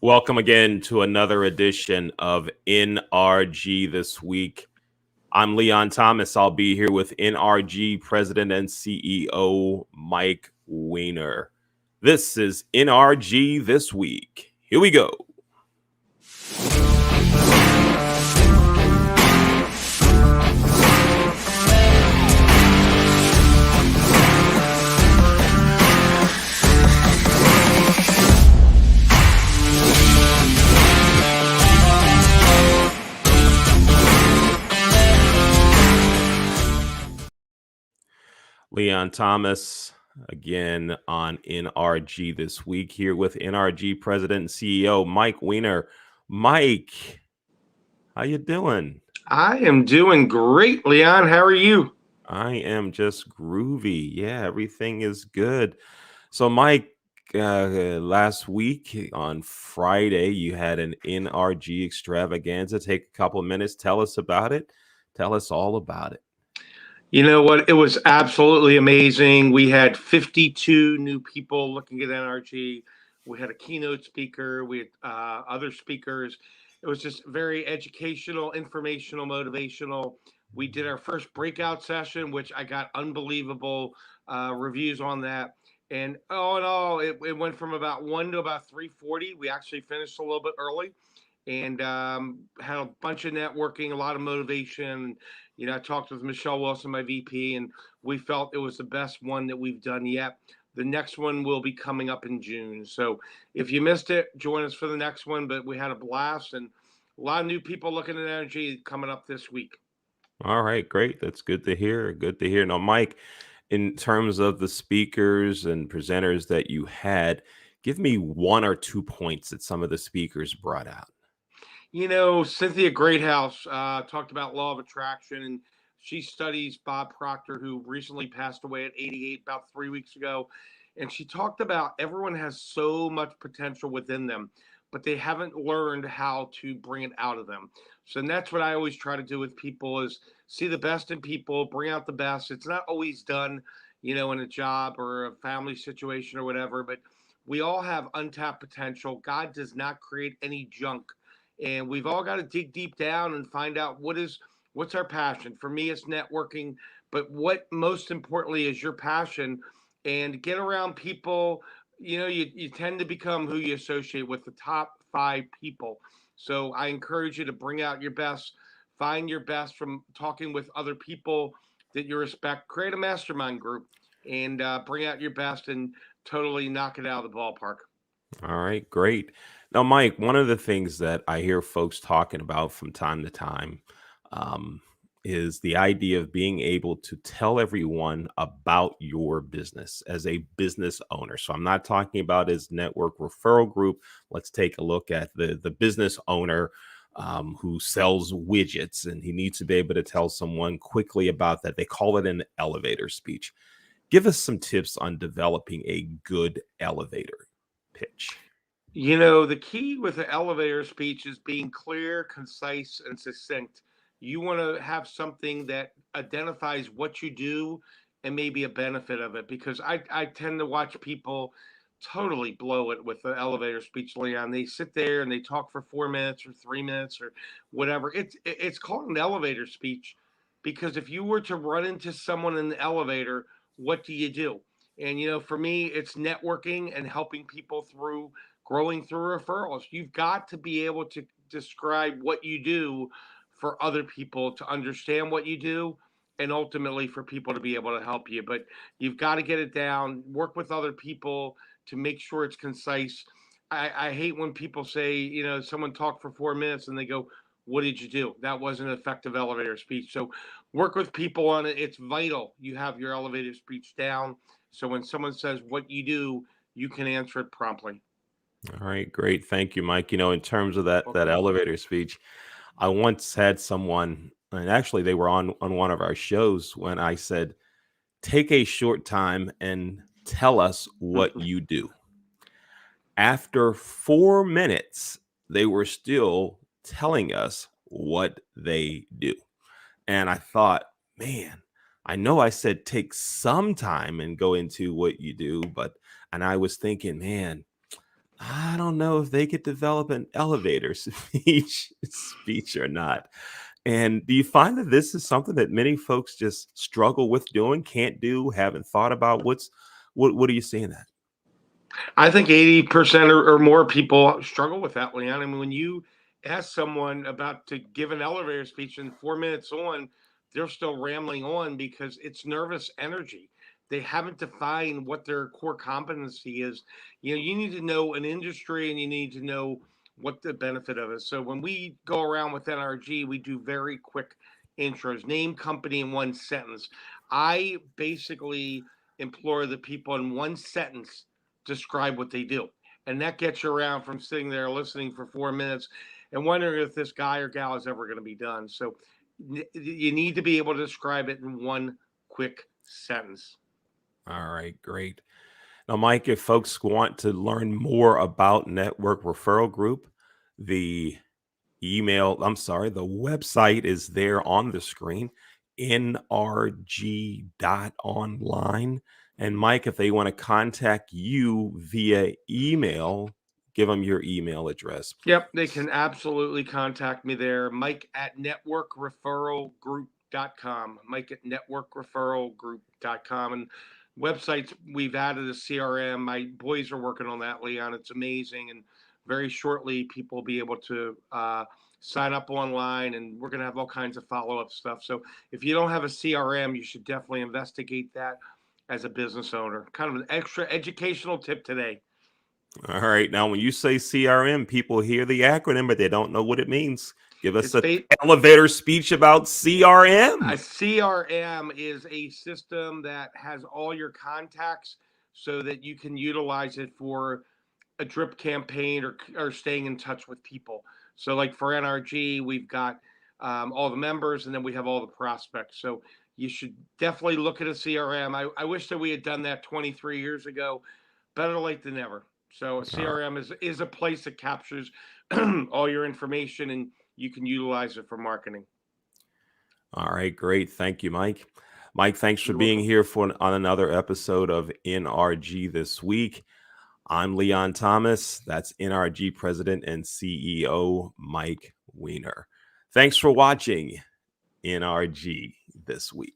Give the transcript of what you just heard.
Welcome again to another edition of NRG This Week. I'm Leon Thomas. I'll be here with NRG President and CEO Mike Weiner. This is NRG This Week. Here we go. Leon Thomas again on NRG This Week, here with NRG President and CEO Mike Weiner. Mike, how you doing? I am doing great, Leon. How are you? I am just groovy. Yeah, everything is good. So, Mike, last week on Friday, you had an NRG extravaganza. Take a couple of minutes. Tell us about it. Tell us all about it. You know what? It was absolutely amazing. We had 52 new people looking at NRG. We had a keynote speaker. We had other speakers. It was just very educational, informational, motivational. We did our first breakout session, which I got unbelievable reviews on that. And all in all, it went from about 1 to about 340. We actually finished a little bit early and had a bunch of networking, a lot of motivation. You know, I talked with Michelle Wilson, my VP, and we felt it was the best one that we've done yet. The next one will be coming up in June. So if you missed it, join us for the next one. But we had a blast and a lot of new people looking at energy coming up this week. All right, great. That's good to hear. Good to hear. Now, Mike, in terms of the speakers and presenters that you had, give me 1 or 2 points that some of the speakers brought out. You know, Cynthia Greathouse talked about law of attraction, and she studies Bob Proctor, who recently passed away at 88 about 3 weeks ago. And she talked about everyone has so much potential within them, but they haven't learned how to bring it out of them. So that's what I always try to do with people is see the best in people, bring out the best. It's not always done, you know, in a job or a family situation or whatever, but we all have untapped potential. God does not create any junk. And we've all got to dig deep down and find out what's our passion. For me, it's networking, but what most importantly is your passion, and get around people. You know, you tend to become who you associate with, the top 5 people. So I encourage you to bring out your best, find your best from talking with other people that you respect, create a mastermind group, and bring out your best and totally knock it out of the ballpark. All right, great. Now, Mike, one of the things that I hear folks talking about from time to time is the idea of being able to tell everyone about your business as a business owner. So I'm not talking about his network referral group. Let's take a look at the business owner who sells widgets, and he needs to be able to tell someone quickly about that. They call it an elevator speech. Give us some tips on developing a good elevator pitch. You know, the key with the elevator speech is being clear, concise, and succinct. You want to have something that identifies what you do and maybe a benefit of it, because I tend to watch people totally blow it with the elevator speech, Leon. They sit there and they talk for 4 minutes or 3 minutes or whatever. It's called an elevator speech because if you were to run into someone in the elevator, what do you do? And, you know, for me, it's networking and helping people through growing through referrals. You've got to be able to describe what you do for other people to understand what you do and ultimately for people to be able to help you. But you've got to get it down, work with other people to make sure it's concise. I hate when people say, you know, someone talked for 4 minutes and they go, what did you do? That wasn't an effective elevator speech. So work with people on it. It's vital you have your elevator speech down. So when someone says what you do, you can answer it promptly. All right, great. Thank you, Mike. You know, in terms of that elevator speech, I once had someone, and actually they were on one of our shows when I said, take a short time and tell us what you do. After 4 minutes, they were still telling us what they do. And I thought, man, I know I said take some time and go into what you do, and I was thinking, man, I don't know if they could develop an elevator speech or not. And do you find that this is something that many folks just struggle with doing, can't do, haven't thought about? What are you seeing that? I think 80% or more people struggle with that, Leon. I mean, when you ask someone about to give an elevator speech and 4 minutes on, they're still rambling on because it's nervous energy. They haven't defined what their core competency is. You need to know an industry and you need to know what the benefit of it is. So when we go around with NRG, we do very quick intros, name, company in one sentence. I basically implore the people in one sentence describe what they do. And that gets you around from sitting there listening for 4 minutes and wondering if this guy or gal is ever going to be done. So you need to be able to describe it in one quick sentence. All right, great. Now, Mike, if folks want to learn more about Network Referral Group, the the website is there on the screen, nrg.online. And Mike, if they want to contact you via email, give them your email address, Yep, they please. can absolutely contact me there. Mike at networkreferralgroup.com. Mike at networkreferralgroup.com. And websites, we've added a CRM. My boys are working on that, Leon. It's amazing. And very shortly, people will be able to sign up online, and we're going to have all kinds of follow up stuff. So if you don't have a CRM, you should definitely investigate that as a business owner. Kind of an extra educational tip today. All right. Now, when you say CRM, people hear the acronym, but they don't know what it means. Give us It's a ba- elevator speech about A CRM. CRM is a system that has all your contacts so that you can utilize it for a drip campaign or staying in touch with people. So, like for NRG, we've got all the members and then we have all the prospects. So, you should definitely look at a CRM. I wish that we had done that 23 years ago. Better late than never. So, a All CRM is a place that captures all your information and you can utilize it for marketing. All right, great. Thank you, Mike. Mike, thanks for You're being welcome. here on another episode of NRG This Week. I'm Leon Thomas. That's NRG President and CEO Mike Weiner. Thanks for watching NRG This Week.